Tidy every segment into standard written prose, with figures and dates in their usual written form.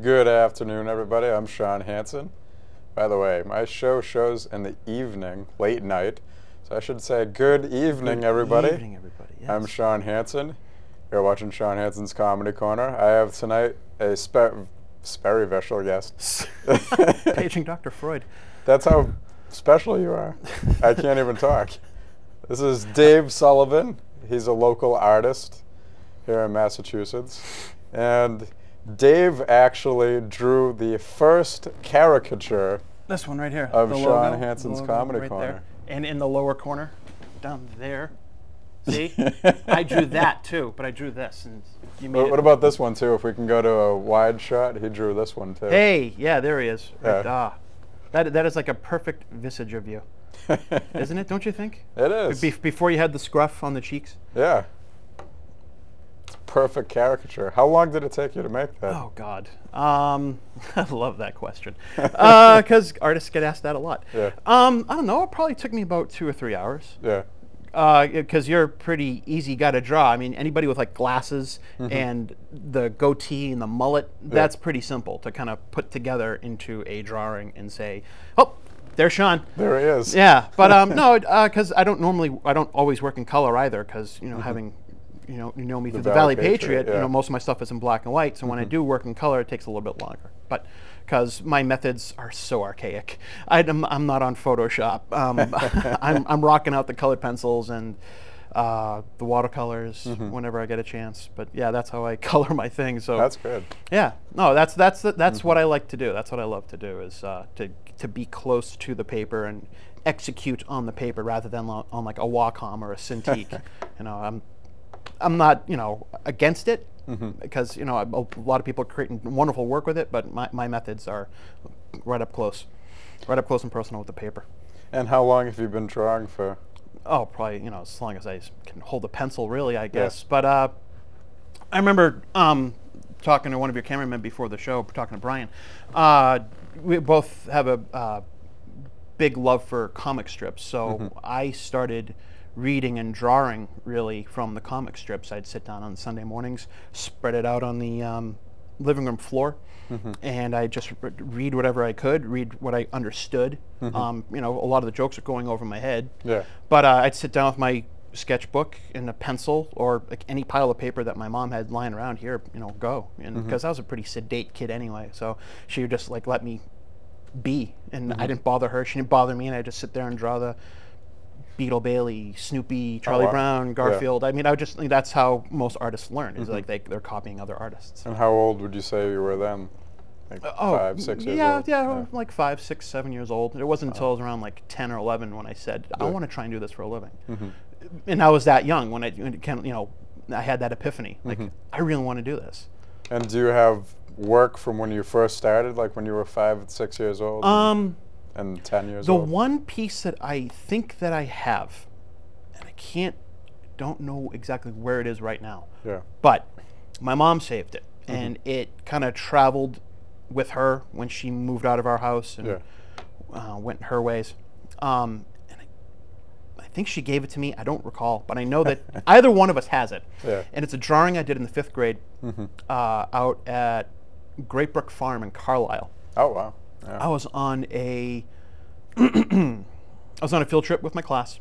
Good afternoon, everybody. I'm Sean Hansen. By the way, my show shows in the evening, late night. So I should say good evening, everybody. Good evening, everybody. Yes. I'm Sean Hansen. You're watching Sean Hansen's Comedy Corner. I have tonight a very special guest. Paging Dr. Freud. That's how special you are. I can't even talk. This is Dave Sullivan. He's a local artist here in Massachusetts. And Dave actually drew the first caricature This one right here. of the Sean logo, Hansen's logo Comedy right Corner. there. And in the lower corner, down there. See? I drew that too, but I drew this. And you made What about this one too? If we can go to a wide shot, he drew this one too. Hey, yeah, there he is. Right, Yeah. That is like a perfect visage of you. Isn't it? Don't you think? It is. Before you had the scruff on the cheeks? Yeah. It's a perfect caricature. How long did it take you to make that? Oh, God. I love that question. Because artists get asked that a lot. Yeah. I don't know. It probably took me about 2 or 3 hours. Yeah. Because you're pretty easy guy to draw. I mean, anybody with like glasses and the goatee and the mullet, that's pretty simple to kind of put together into a drawing and say, oh, there's Sean. There he is. Yeah, but no, because I don't always work in color either, because having, you know me through the Valley Patriot, yeah. most of my stuff is in black and white. So when I do work in color, it takes a little bit longer. But because my methods are so archaic, I'm not on Photoshop. I'm rocking out the colored pencils and the watercolors whenever I get a chance. But yeah, that's how I color my things. So That's good. yeah, no, that's what I like to do. That's what I love to do, is to be close to the paper and execute on the paper rather than on like a Wacom or a Cintiq. I'm not against it, because a lot of people are creating wonderful work with it, but my methods are right up close and personal with the paper. And how long have you been drawing for? Oh, probably as long as I can hold a pencil, really, I guess. But I remember talking to one of your cameramen before the show, talking to Brian. We both have a big love for comic strips, so I started reading and drawing really from the comic strips. I'd sit down on Sunday mornings, spread it out on the living room floor, and I just read whatever I could, read what I understood. A lot of the jokes are going over my head. Yeah. But I'd sit down with my sketchbook and a pencil or like any pile of paper that my mom had lying around here, go. And because I was a pretty sedate kid anyway, so she would just like let me be, and I didn't bother her, she didn't bother me, and I'd just sit there and draw the Beetle Bailey, Snoopy, Charlie Brown, Garfield. I mean, that's how most artists learn, is like they're copying other artists. And how old would you say you were then? Like 5, 6 years old? Yeah, like 5, 6, 7 years old. It wasn't until I was around like 10 or 11 when I said, I want to try and do this for a living. And I was that young when I had that epiphany. Like, I really want to do this. And do you have work from when you first started, like when you were 5, 6 years old? And 10 years old? The one piece that I think that I have, and I don't know exactly where it is right now. Yeah. But my mom saved it, and it kind of traveled with her when she moved out of our house and went her ways. And I think she gave it to me. I don't recall, but I know that either one of us has it. Yeah. And it's a drawing I did in the 5th grade out at Great Brook Farm in Carlisle. Oh, wow. Yeah. I was on a field trip with my class,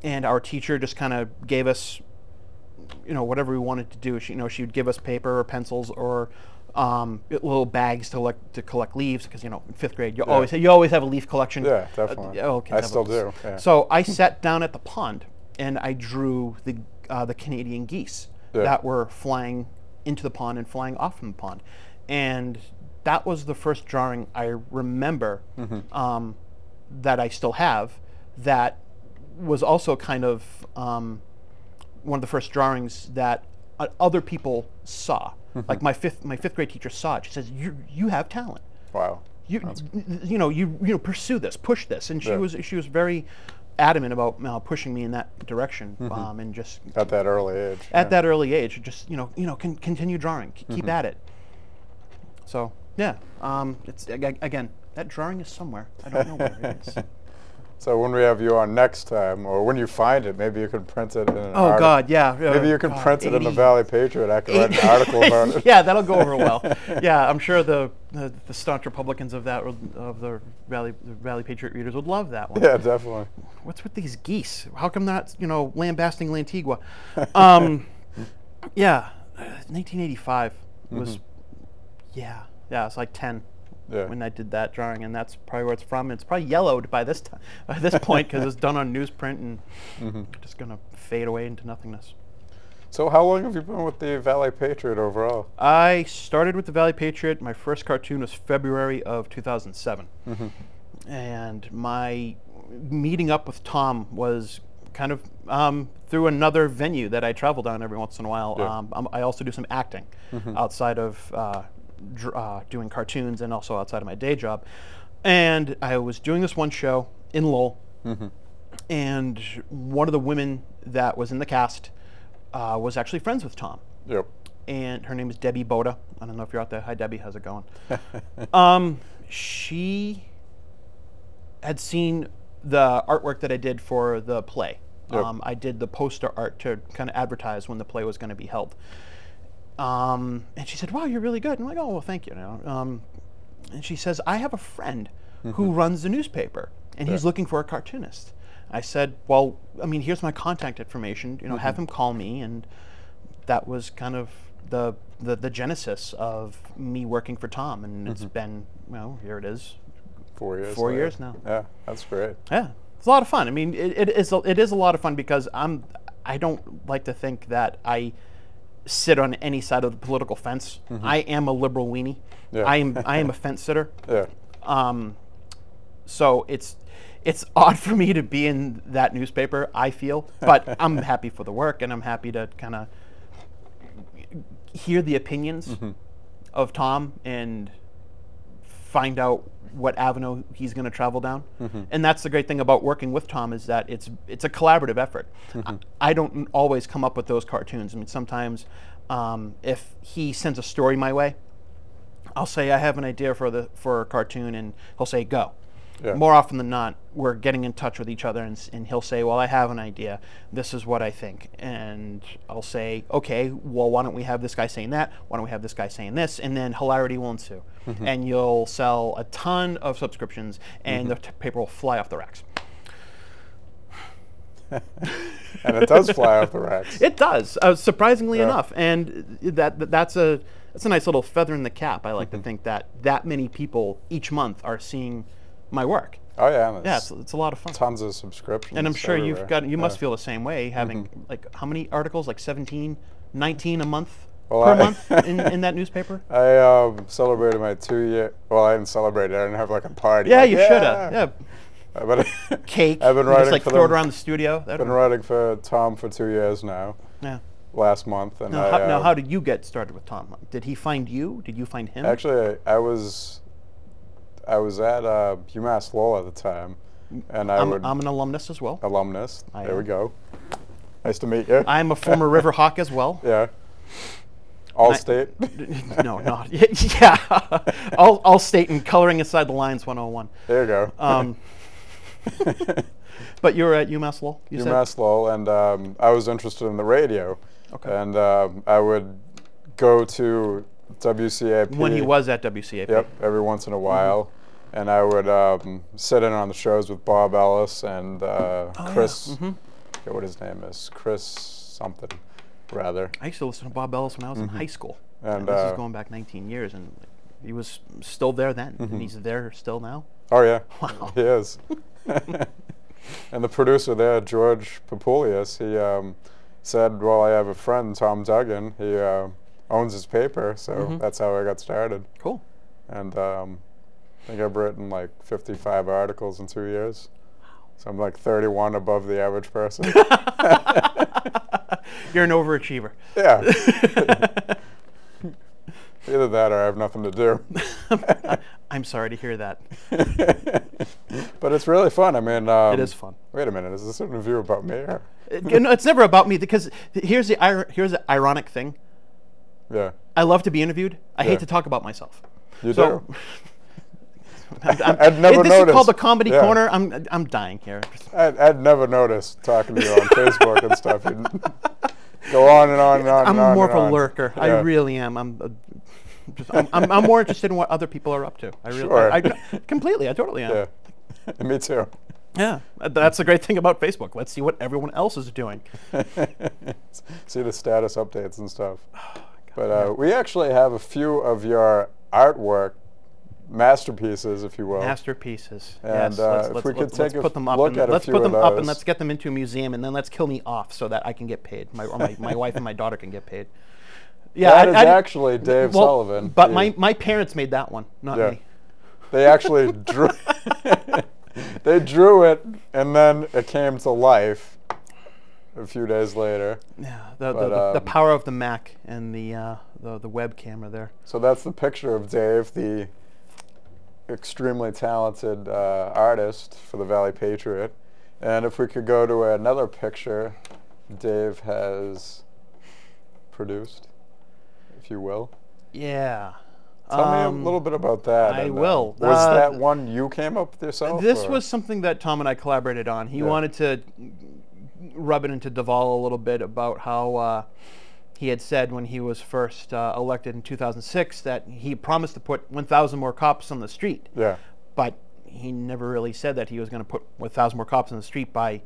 and our teacher just kind of gave us, whatever we wanted to do. She would give us paper or pencils or little bags to collect leaves, because in 5th grade you always have a leaf collection. Yeah, definitely. I still do. Yeah. So I sat down at the pond and I drew the Canadian geese that were flying into the pond and flying off from the pond, and that was the first drawing I remember that I still have. That was also kind of one of the first drawings that other people saw. Like my fifth grade teacher saw it. She says, "You have talent. Wow. You pursue this, push this." And she was very adamant about pushing me in that direction, and just at that early age. At that early age, just continue drawing, keep at it. So yeah, it's again, that drawing is somewhere. I don't know where it is. So when we have you on next time, or when you find it, maybe you can print it in an Oh article. God, yeah. Maybe you can print it in the Valley Patriot. I can write an article about it. Yeah, that'll go over well. Yeah, I'm sure the staunch Republicans of the Valley Patriot readers would love that one. Yeah, definitely. What's with these geese? How come not, lambasting Lantigua? Yeah, 1985 was, yeah, it's like 10. Yeah. When I did that drawing, and that's probably where it's from. It's probably yellowed by this time, by this point, because it's done on newsprint and just gonna fade away into nothingness. So how long have you been with the Valley Patriot overall? I started with the Valley Patriot. My first cartoon was February of 2007, and my meeting up with Tom was kind of through another venue that I travel down every once in a while. Yeah. I also do some acting outside of doing cartoons and also outside of my day job. And I was doing this one show in Lowell, and one of the women that was in the cast was actually friends with Tom. Yep. And her name is Debbie Boda. I don't know if you're out there. Hi, Debbie. How's it going? She had seen the artwork that I did for the play. Yep. I did the poster art to kind of advertise when the play was going to be held. And she said, "Wow, you're really good." And I'm like, "Oh, well, thank you." And she says, "I have a friend who runs the newspaper, and he's looking for a cartoonist." I said, "Well, I mean, here's my contact information. Have him call me." And that was kind of the genesis of me working for Tom. And it's been, here it is. 4 years. 4 later. years now. Yeah, that's great. Yeah, it's a lot of fun. I mean, it is a lot of fun because I don't like to think that I sit on any side of the political fence. I am a liberal weenie. Yeah. I am a fence sitter. Yeah. So it's odd for me to be in that newspaper, I feel, but I'm happy for the work, and I'm happy to kind of hear the opinions of Tom and find out what avenue he's going to travel down. And that's the great thing about working with Tom, is that it's a collaborative effort. I don't always come up with those cartoons. I mean, sometimes if he sends a story my way, I'll say I have an idea for a cartoon, and he'll say go. Yeah. More often than not, we're getting in touch with each other, and he'll say, "Well, I have an idea. This is what I think." And I'll say, "Okay, well, why don't we have this guy saying that? Why don't we have this guy saying this?" And then hilarity will ensue. And you'll sell a ton of subscriptions, and the paper will fly off the racks. And it does fly off the racks. It does, surprisingly enough. And that's a nice little feather in the cap. I like to think that many people each month are seeing my work. Oh yeah, Yeah, it's a lot of fun. tons of subscriptions. And I'm sure everywhere. you must feel the same way, having like how many articles? Like 17, 19 a month Well, per month in that newspaper? I celebrated my 2 year. Well, I didn't celebrate it. I didn't have like a party. Yeah, like, you should have. Yeah. But Cake. I've been you writing just like for throw it them. around the studio. I've been writing for Tom for 2 years now. Yeah. Last month, and Now, how did you get started with Tom? Did he find you? Did you find him? Actually, I was at UMass Lowell at the time, and I'm an alumnus as well. alumnus. I There am. we go. Nice to meet you. I'm a former River Hawk as well. Yeah. All state. No, not yeah. All state and coloring inside the lines 101. There you go. But you were at UMass Lowell, you said? UMass Lowell, and I was interested in the radio. Okay. And I would go to WCAP. When he was at WCAP. Yep, every once in a while. And I would sit in on the shows with Bob Ellis and Chris, I forget what his name is, Chris something, rather. I used to listen to Bob Ellis when I was in high school. And this is going back 19 years, and he was still there then, and he's there still now. Oh yeah, Wow. he is. And the producer there, George Papulius, he said, well, I have a friend, Tom Duggan, he owns his paper, so that's how I got started. Cool. And I think I've written like 55 articles in 2 years. So I'm like 31 above the average person. You're an overachiever. Yeah. Either that or I have nothing to do. I'm sorry to hear that. But it's really fun. I mean, It is fun. Wait a minute, is this an interview about me? Or? No, it's never about me, because here's the ironic thing. Yeah. I love to be interviewed. I Yeah. hate to talk about myself. You do? I'd never this noticed. is called the Comedy Yeah. Corner. I'm dying here. I'd never noticed talking to you on Facebook and stuff. You'd go on and on and on. I'm and on more and of a on. lurker. I Yeah. really am. I'm more interested in what other people are up to. I really, Sure. I completely. I totally am. Yeah. Me too. Yeah, that's the great thing about Facebook. Let's see what everyone else is doing. See the status updates and stuff. Oh, But we actually have a few of your artwork masterpieces, if you will. Masterpieces. And yes. if we could take a put them up look and at a let's few put of them up and those. let's get them into a museum and then let's kill me off so that I can get paid. My wife and my daughter can get paid. Yeah, That is actually Dave Sullivan. But my parents made that one, not me. They actually drew. They drew it, and then it came to life a few days later. Yeah, the power of the Mac and the web camera there. So that's the picture of Dave, the extremely talented artist for the Valley Patriot. And if we could go to another picture Dave has produced, if you will. Yeah. Tell me a little bit about that. I and, will. Was that one you came up with yourself? This or? was something that Tom and I collaborated on. He wanted to rub it into Duvall a little bit about how he had said when he was first elected in 2006 that he promised to put 1,000 more cops on the street. Yeah. But he never really said that he was going to put 1,000 more cops on the street by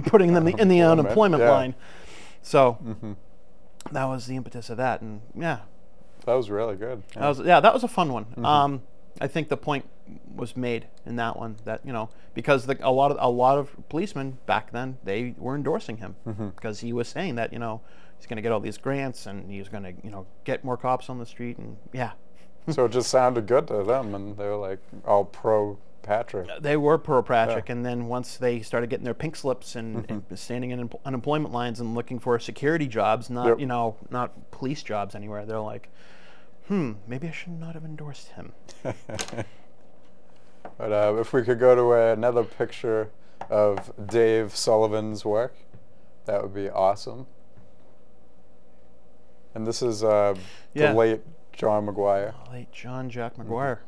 putting them in the unemployment line. So that was the impetus of that, and yeah. That was really good. Yeah. That was a fun one. I think the point was made in that one that because a lot of policemen back then, they were endorsing him because he was saying that he's going to get all these grants and he's going to get more cops on the street, and yeah. So it just sounded good to them, and they were like all pro Patrick. They were pro Patrick, and then once they started getting their pink slips and standing in unemployment lines and looking for security jobs, not not police jobs anywhere, they're like, maybe I should not have endorsed him. But if we could go to another picture of Dave Sullivan's work, that would be awesome. And this is the late John McGuire. Late John Jack McGuire.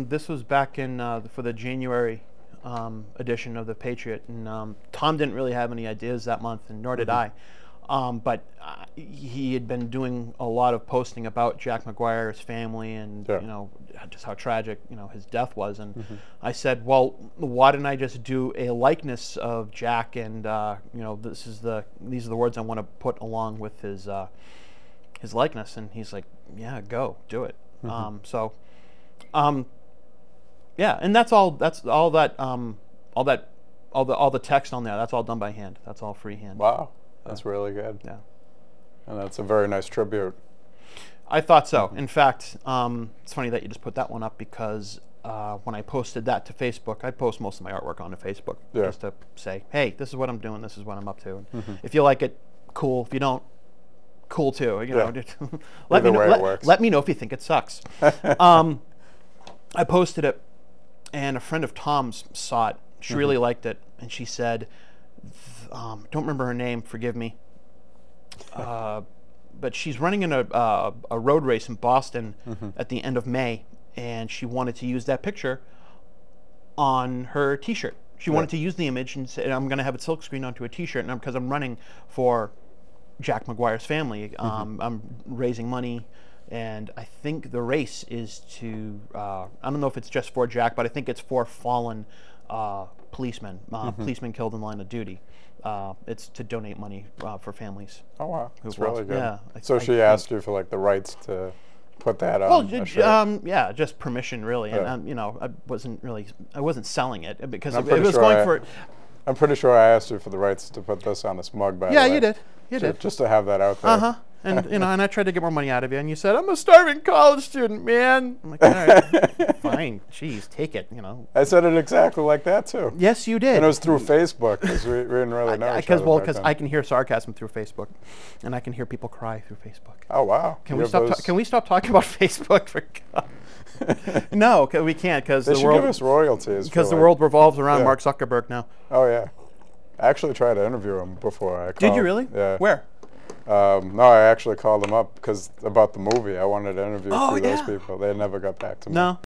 This was back in for the January edition of the Patriot, and Tom didn't really have any ideas that month, and nor did I. But he had been doing a lot of posting about Jack McGuire, his family, and just how tragic his death was. And I said, well, why didn't I just do a likeness of Jack? And these are the words I want to put along with his likeness. And he's like, yeah, go do it. And that's all. That's all that. All the text on there. That's all done by hand. That's all freehand. Wow. That's really good. Yeah. And that's a very nice tribute. I thought so. In fact, it's funny that you just put that one up because when I posted that to Facebook, I post most of my artwork onto Facebook just to say, hey, this is what I'm doing, this is what I'm up to. If you like it, cool. If you don't, cool too. Let me know if you think it sucks. I posted it, and a friend of Tom's saw it. She really liked it, and she said, don't remember her name, forgive me. But she's running in a road race in Boston at the end of May, and she wanted to use that picture on her T-shirt. She wanted to use the image and say, I'm going to have it silkscreened onto a T-shirt, and because I'm running for Jack McGuire's family, I'm raising money, and I think the race is to, I don't know if it's just for Jack, but I think it's for fallen policemen, policemen killed in line of duty. It's to donate money for families. Oh wow, that's really good. Yeah. So she asked you for like the rights to put that on. Well, just permission really, and I wasn't selling it because it was going for. I'm pretty sure I asked you for the rights to put this on a smug. By the way. Yeah, you did. You did. Just to have that out there. And and I tried to get more money out of you, and you said, "I'm a starving college student, man." I'm like, "All right, fine, jeez, take it." I said it exactly like that too. Yes, you did. And it was through Facebook because we didn't really know each other. Because I can hear sarcasm through Facebook, and I can hear people cry through Facebook. Oh wow! Can we stop talking about Facebook for God? No, we can't because they should give us royalties. Because the world revolves around Mark Zuckerberg now. Oh yeah, I actually tried to interview him before I called. Did you really? Yeah. Where? No, I actually called them up because about the movie. I wanted to interview through those people. They never got back to me. No.